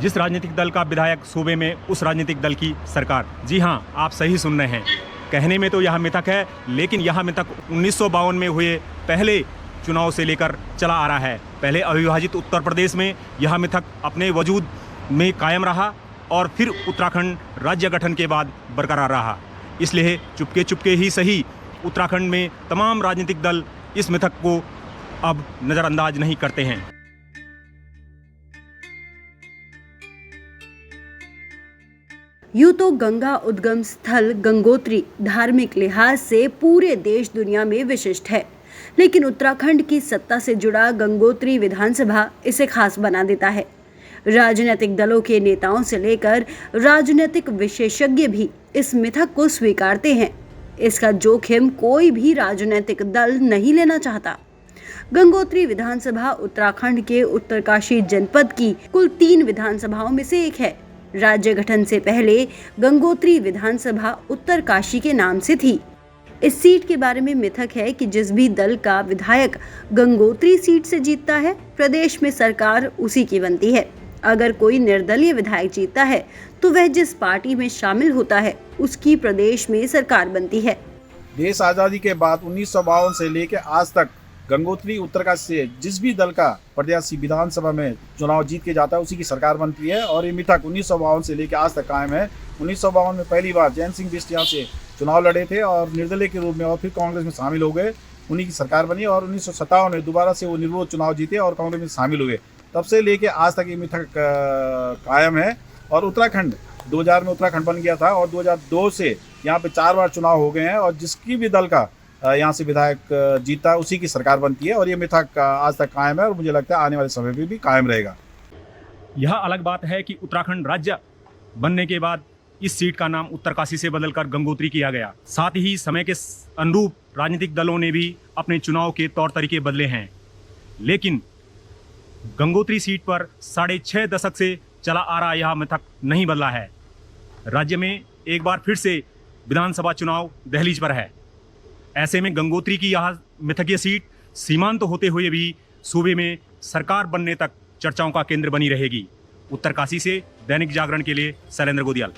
जिस राजनीतिक दल का विधायक सूबे में, उस राजनीतिक दल की सरकार। जी हाँ, आप सही सुन रहे हैं। कहने में तो यह मिथक है, लेकिन यह मिथक 1952 में हुए पहले चुनाव से लेकर चला आ रहा है। पहले अविभाजित उत्तर प्रदेश में यह मिथक अपने वजूद में कायम रहा और फिर उत्तराखंड राज्य गठन के बाद बरकरार रहा। इसलिए चुपके चुपके ही सही उत्तराखंड में तमाम राजनीतिक दल इस मिथक को अब नज़रअंदाज नहीं करते हैं। यूं तो गंगा उद्गम स्थल गंगोत्री धार्मिक लिहाज से पूरे देश दुनिया में विशिष्ट है, लेकिन उत्तराखंड की सत्ता से जुड़ा गंगोत्री विधानसभा इसे खास बना देता है। राजनीतिक दलों के नेताओं से लेकर राजनीतिक विशेषज्ञ भी इस मिथक को स्वीकारते हैं। इसका जोखिम कोई भी राजनीतिक दल नहीं लेना चाहता। गंगोत्री विधानसभा उत्तराखंड के उत्तरकाशी जनपद की कुल 3 विधानसभाओं में से एक है। राज्य गठन से पहले गंगोत्री विधानसभा उत्तरकाशी के नाम से थी। इस सीट के बारे में मिथक है कि जिस भी दल का विधायक गंगोत्री सीट से जीतता है, प्रदेश में सरकार उसी की बनती है। अगर कोई निर्दलीय विधायक जीतता है तो वह जिस पार्टी में शामिल होता है उसकी प्रदेश में सरकार बनती है। देश आज़ादी के बाद 1952 से लेकर आज तक गंगोत्री उत्तरकाशी से जिस भी दल का प्रत्याशी विधानसभा में चुनाव जीत के जाता है उसी की सरकार बनती है। और ये मिथक 1952 से लेकर आज तक कायम है। 1952 में पहली बार जैन सिंह बिष्ट यहाँ से चुनाव लड़े थे और निर्दलीय के रूप में, और फिर कांग्रेस में शामिल हो गए, उन्हीं की सरकार बनी। और 1957 में दोबारा से वो निर्विरोध चुनाव जीते और कांग्रेस में शामिल हुए। तब से लेके आज तक ये मिथक कायम है। और उत्तराखंड 2000 में उत्तराखंड बन गया था और 2002 से यहाँ पे 4 बार चुनाव हो गए हैं और जिसकी भी दल का यहाँ से विधायक जीता है उसी की सरकार बनती है। और ये मिथक आज तक कायम है और मुझे लगता है आने वाले समय में भी कायम रहेगा। यह अलग बात है कि उत्तराखंड राज्य बनने के बाद इस सीट का नाम उत्तरकाशी से बदलकर गंगोत्री किया गया। साथ ही समय के अनुरूप राजनीतिक दलों ने भी अपने चुनाव के तौर तरीके बदले हैं, लेकिन गंगोत्री सीट पर 6.5 दशक से चला आ रहा यह मिथक नहीं बदला है। राज्य में एक बार फिर से विधानसभा चुनाव दहलीज पर है। ऐसे में गंगोत्री की यह मिथकीय सीट सीमांत होते हुए भी सूबे में सरकार बनने तक चर्चाओं का केंद्र बनी रहेगी। उत्तरकाशी से दैनिक जागरण के लिए शैलेंद्र गोदियाल।